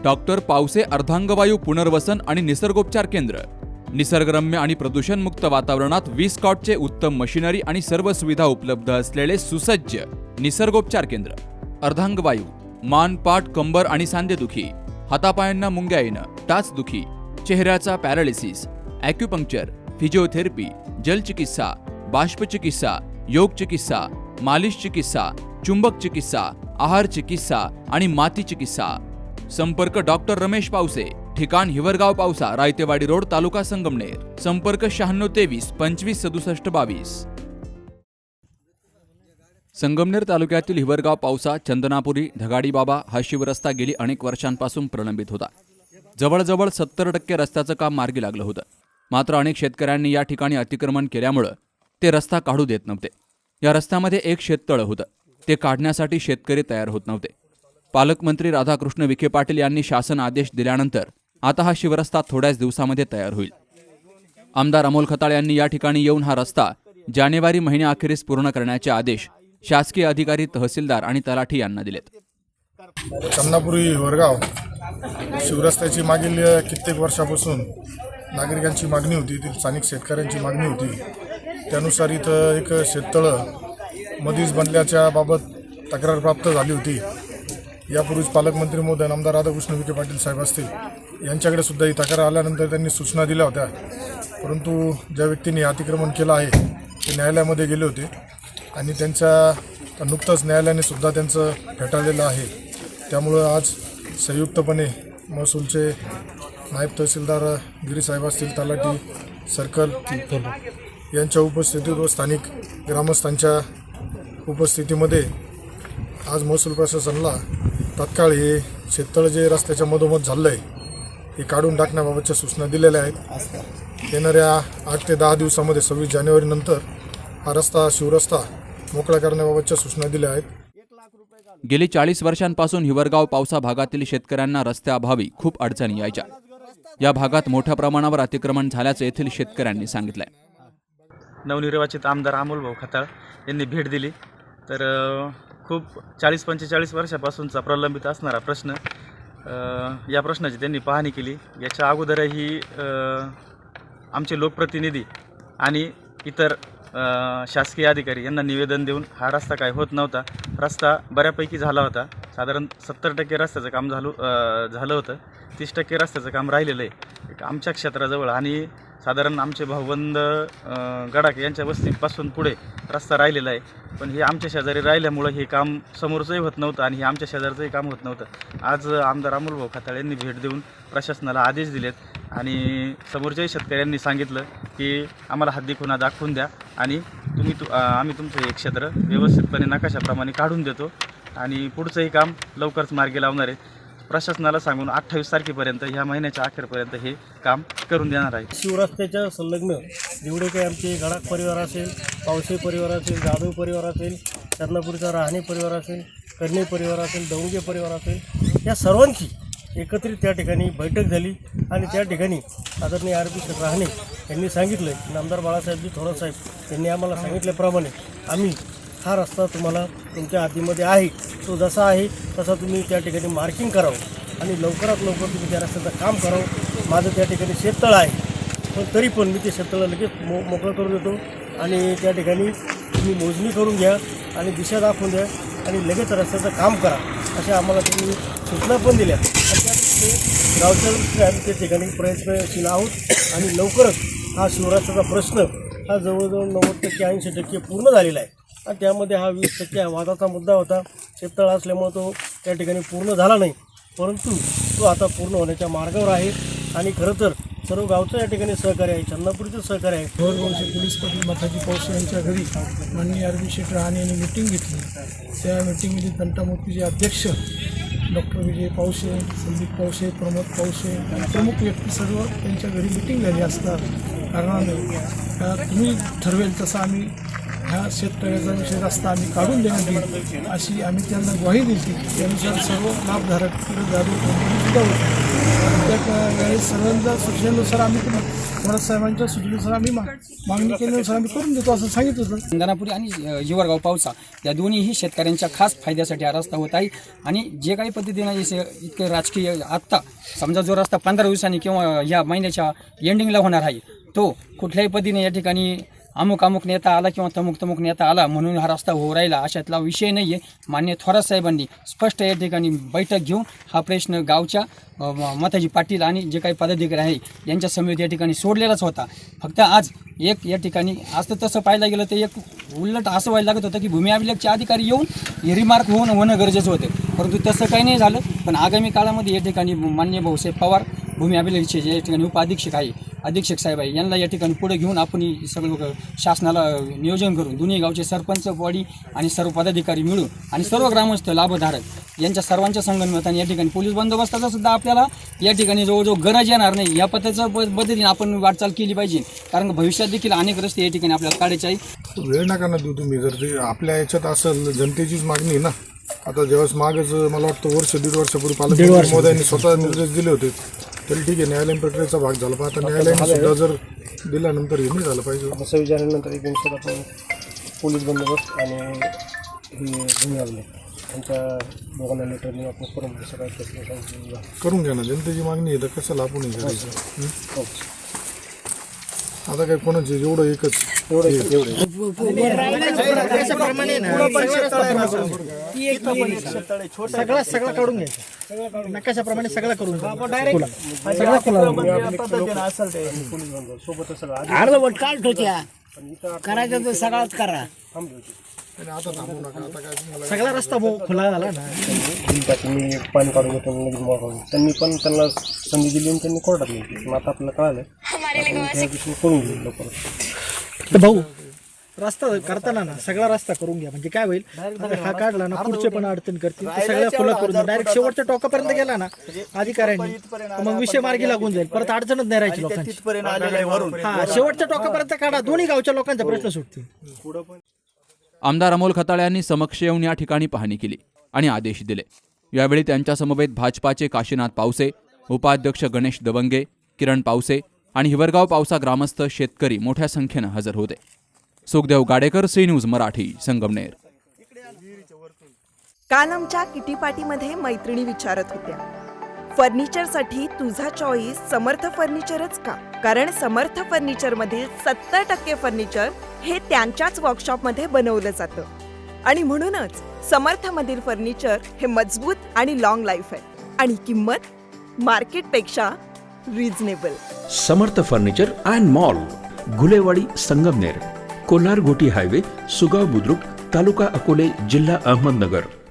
Doctor Pawase अर्धांगवायू पुनर्वसन आणि निसर्गोपचार केंद्र, निसर्गरम्य आणि प्रदूषणमुक्त वातावरणात 20 कॉटचे उत्तम मशिनरी आणि सर्व सुविधा उपलब्ध असलेले सुसज्ज निसर्गोपचार केंद्र. अर्धांगवायू, मान, पाठ, कंबर आणि सांधेदुखी, हातापायांना मुंग्या येणं, टाचदुखी, चेहऱ्याचा पॅरालिसिस, ॲक्युपंक्चर, फिजिओथेरपी, जलचिकित्सा, बाष्पचिकित्सा, योग चिकित्सा, मालिश चिकित्सा, चुंबक चिकित्सा, आहार चिकित्सा आणि माती चिकित्सा. संपर्क डॉक्टर रमेश पावसे, ठिकाण हिवरगाव पावसा, रायतेवाडी रोड, तालुका संगमनेर. संपर्क 9623 25 67 22. संगमनेर तालुक्यातील हिवरगाव पावसा, चंदनापुरी, ढगाडी बाबा हा शिवरस्ता गेली अनेक वर्षांपासून प्रलंबित होता. जवळजवळ 70% रस्त्याचं काम मार्गी लागलं होतं. मात्र अनेक शेतकऱ्यांनी या ठिकाणी अतिक्रमण केल्यामुळं ते रस्ता काढू देत नव्हते. या रस्त्यामध्ये एक शेततळं होतं, ते काढण्यासाठी शेतकरी तयार होत नव्हते. पालकमंत्री राधाकृष्ण विखे पाटील यांनी शासन आदेश दिल्यानंतर आता हा शिवरस्ता थोड्याच दिवसामध्ये तयार होईल. आमदार अमोल खताळ यांनी या ठिकाणी येऊन हा रस्ता जानेवारी महिन्याअखेरीस पूर्ण करण्याचे आदेश शासकीय अधिकारी, तहसीलदार आणि तलाठी यांना दिलेत. चंदनापुरी हिवरगाव शिवरस्त्याची मागील कित्येक वर्षापासून नागरिकांची मागणी होती, स्थानिक शेतकऱ्यांची मागणी होती. त्यानुसार इथं एक शेततळं मधीच बनल्याच्या बाबत तक्रार प्राप्त झाली होती. यापूर्वीच पालकमंत्री महोदय आमदार राधाकृष्ण विखे पाटील साहेब असतील यांच्याकडे सुद्धा ही तक्रार आल्यानंतर त्यांनी सूचना दिल्या होत्या. परंतु ज्या व्यक्तींनी अतिक्रमण केलं आहे ते न्यायालयामध्ये गेले होते आणि त्यांच्या नुकतंच न्यायालयाने सुद्धा त्यांचं फेटाळलेलं आहे. त्यामुळं आज संयुक्तपणे महसूलचे नायब तहसीलदार गिरीसाहेब असतील, तलाठी, सर्कल यांच्या उपस्थितीत व स्थानिक ग्रामस्थांच्या उपस्थितीमध्ये आज महसूल प्रशासनाला तात्काळ हे शेततळं जे रस्त्याच्या मधोमध झालं आहे हे काढून टाकण्याबाबतच्या सूचना दिलेल्या आहेत. येणाऱ्या 8 ते 10 दिवसामध्ये 26 जानेवारीनंतर हा रस्ता, शिवरस्ता मोकळा करण्याबाबतच्या सूचना दिल्या आहेत. गेली 40 वर्षांपासून हिवरगाव पावसा भागातील शेतकऱ्यांना रस्त्याअभावी खूप अडचणी यायच्या. या भागात मोठ्या प्रमाणावर अतिक्रमण झाल्याचं येथील शेतकऱ्यांनी सांगितलंय. नवनिर्वाचित आमदार अमोल खताळ यांनी भेट दिली. तर खूप 40-45 वर्षापासूनचा प्रलंबित असणारा प्रश्न, या प्रश्नाची त्यांनी पाहणी केली. याच्या अगोदरही आमचे लोकप्रतिनिधी आणि इतर शासकीय अधिकारी यांना निवेदन देऊन हा रस्ता काय होत नव्हता. रस्ता बऱ्यापैकी झाला होता. साधारण 70% रस्त्याचं काम झालं होतं. 30% रस्त्याचं काम राहिलेलं आहे आमच्या क्षेत्राजवळ. आणि साधारण आमचे भाऊबंद गडाख यांच्या वस्तीपासून पुढे रस्ता राहिलेला आहे. पण हे आमच्या शेजारी राहिल्यामुळं हे काम समोरचंही होत नव्हतं आणि हे आमच्या शेजारचंही काम होत नव्हतं. आज आमदार अमोल खताळ यांनी भेट देऊन प्रशासनाला आदेश दिलेत आणि समोरच्याही शेतकऱ्यांनी सांगितलं की आम्हाला हद्दीखुणा दाखवून द्या आणि आम्ही तुमचं हे क्षेत्र व्यवस्थितपणे नकाशाप्रमाणे काढून देतो आणि पुढचंही काम लवकरच मार्गी लावणार आहे. प्रशासनाला सांगून 28 तारखेपर्यंत, ह्या महिन्याच्या अखेरपर्यंत हे काम करून देणार आहे. शिवरस्त्याच्या संलग्न जेवढे काही आमचे गडाख परिवार असेल, पावसे परिवार असेल, जाधव परिवार असेल, चंदनापुरीचा राहणे परिवार असेल, कर्णे परिवार असेल, दौंगे परिवार असेल, या सर्वांची एकत्रित त्या ठिकाणी बैठक झाली आणि त्या ठिकाणी आदरणीय आर.पी. राहणे यांनी सांगितलं की आमदार बाळासाहेबजी थोरातसाहेब यांनी आम्हाला सांगितल्याप्रमाणे आम्ही हा रस्ता तुम्हाला तुमच्या हद्दीमध्ये आहे, तो जसा आहे तसा तुम्ही त्या ठिकाणी मार्किंग करावं आणि लवकरात लवकर तुम्ही त्या रस्त्याचं काम करावं. माझं त्या ठिकाणी शेततळं आहे, पण तरी पण मी ते शेततळं लगेच मोकळं करून देतो आणि त्या ठिकाणी तुम्ही मोजणी करून घ्या आणि दिशा दाखवून द्या आणि लगेच रस्त्याचं काम करा, अशा आम्हाला तुम्ही सूचना पण दिल्या. आणि त्या दृष्टीने गावच्या दृष्टीने आम्ही त्या ठिकाणी प्रयत्नशील आहोत आणि लवकरच हा शिवरस्त्याचा प्रश्न हा जवळजवळ 90% 80% पूर्ण झालेला आहे. आणि त्यामध्ये हा 20% वादाचा मुद्दा होता. शेततळ असल्यामुळे तो त्या ठिकाणी पूर्ण झाला नाही, परंतु तो आता पूर्ण होण्याच्या मार्गावर आहे. आणि खरं तर सर्व गावचं या ठिकाणी सहकार्य आहे, चंदनापुरीचं सहकार्य आहे. हिवरगावचे पोलीस पाटील मठाजी पावसे यांच्या घरी माननीय आर.पी. राहणे यांनी मिटिंग घेतली. त्या मिटिंगमध्ये तंटामुक्तीचे अध्यक्ष डॉक्टर विजय पावसे, संदीप पावसे, प्रमोद पावसे आणि प्रमुख व्यक्ती सर्व त्यांच्या घरी मिटिंग झाली असता कारणाने तुम्ही ठरवेल तसं आम्ही ह्या शेततळ्याचा विषय रस्ता आम्ही काढून देण्यात येईल अशी आम्ही त्यांना ग्वाही दिली. त्यानुसार सर्व लाभधारक जाधव सुद्धा होते. त्या वेळेस सर्वांच्या सूचनेनुसार आम्ही थोरात साहेबांच्या सूचनेनुसार आम्ही मागणी केल्यानुसार आम्ही करून देतो असं सांगितलं होतं. दानापुरी आणि हिवरगाव पावसा या दोन्हीही शेतकऱ्यांच्या खास फायद्यासाठी हा रस्ता होत आहे. आणि जे काही पद्धतीनं इतके राजकीय आत्ता समजा जो रस्ता 15 दिवसांनी किंवा या महिन्याच्या एंडिंगला होणार आहे तो कुठल्याही पद्धतीने या ठिकाणी अमुक नेता आला किंवा तमुक नेता आला म्हणून हा रस्ता हो राहिला अशातला विषय नाही आहे. माननीय थोरात साहेबांनी स्पष्ट या ठिकाणी बैठक घेऊन हा प्रश्न गावच्या माताजी पाटील आणि जे काही पदाधिकारी आहे यांच्या समिती या ठिकाणी सोडलेलाच होता. फक्त आज एक या ठिकाणी आज तर तसं पाहायला गेलं तर एक उलट असं व्हायला लागत होतं की भूमी अभिलेखचे अधिकारी येऊन रिमार्क होणं गरजेचं होतं, परंतु तसं काही नाही झालं. पण आगामी काळामध्ये या ठिकाणी माननीय भाऊसाहेब पवार भूमी अभिलेखचे जे या ठिकाणी उपाधीक्षक आहे अधीक्षक साहेब आहे यांना या ठिकाणी पुढे घेऊन आपण सगळं शासनाला नियोजन करून दोन्ही गावचे सरपंच बॉडी आणि सर्व पदाधिकारी मिळून आणि सर्व ग्रामस्थ लाभधारक यांच्या सर्वांच्या संगनमताने या ठिकाणी पोलीस बंदोबस्ताचा सुद्धा आपल्याला या ठिकाणी जवळजवळ गरज येणार नाही. या पद्धतीने आपण वाटचाल केली पाहिजे, कारण भविष्यात देखील अनेक रस्ते या ठिकाणी आपल्याला काढायचे आहे. वेळ नका ना देऊ तुम्ही. जर ते आपल्या याच्यात असेल जनतेचीच मागणी आहे ना. आता जेव्हा मागच मला वाटतं वर्ष दीड वर्षापूर्वी पालकमंत्री महोदयांनी स्वतः निर्देश दिले होते तरी ठीक आहे, न्यायालयीन प्रक्रियेचा भाग झाला. पण आता न्यायालयाने सुद्धा जर दिल्यानंतर हे नाही झालं पाहिजे. असं विचारल्यानंतर एक दिवसात आपण पोलीस बंदोबस्त आणि ही भूमी अभिलेख यांच्या दोघांना लेटरने आपण करून सगळ्या करून घ्या ना. जनतेची मागणी आहे तर कशाला आपण हे करायचं. आता काय कोणाचे एवढं एकच सगळं काढून घ्यायचं नकाशाप्रमाणे सगळं करून अर्धवट काढ होत्या करायचं तर सगळाच करा. आता थांबू नका. आता काय तुम्हाला सगळा रस्ता खुला झाला ना. मी पाणी काढून घेतो लगेच मोकळून त्यांनी पण त्यांना संधी दिली आणि त्यांनी कोर्टात गेली. मग आता आपल्याला कळालं त्या दिवशी करून घेऊ लवकर. तर भाऊ रस्ता करताना ना सगळा रस्ता करून घ्या, म्हणजे काय होईल आता हा काढला ना पुढचे पण अडचण करतील तर सगळ्या खुला करून डायरेक्ट शेवटच्या टोकापर्यंत गेला ना अधिकाऱ्यांनी मग विषय मार्गी लागून जाईल, परत अडचणच नाही राहायची लोकांची. हा शेवटच्या टोकापर्यंत काढा, दोन्ही गावच्या लोकांचा प्रश्न सुटतील. आमदार अमोल खताळे यांनी समक्ष येऊन या ठिकाणी पाहणी केली आणि आदेश दिले. यावेळी त्यांच्या समवेत भाजपाचे काशीनाथ पावसे, उपाध्यक्ष गणेश दबंगे, किरण पावसे आणि हिवरगाव पावसा ग्रामस्थ शेतकरी मोठ्या संख्येनं हजर होते. Sukhdev Gadekar, C news Marathi, Sangamner. काल आमच्या किटी पार्टीमध्ये मैत्रिणी विचारत होत्या, फर्निचरसाठी तुझा चॉईस समर्थ फर्निचरच का? कारण समर्थ फर्निचर मधील 70% फर्निचर हे त्यांच्याच वर्कशॉपमध्ये बनवलं जातं आणि म्हणूनच समर्थ मधील फर्निचर हे मजबूत आणि लॉंग लाईफ आहे आणि किंमत मार्केटपेक्षा reasonable. Samarth furniture and mall, Gulewadi, Sangamner. Kolhar Ghoti highway, Sugaon Budruk, taluka Akole, जिल्हा अहमदनगर.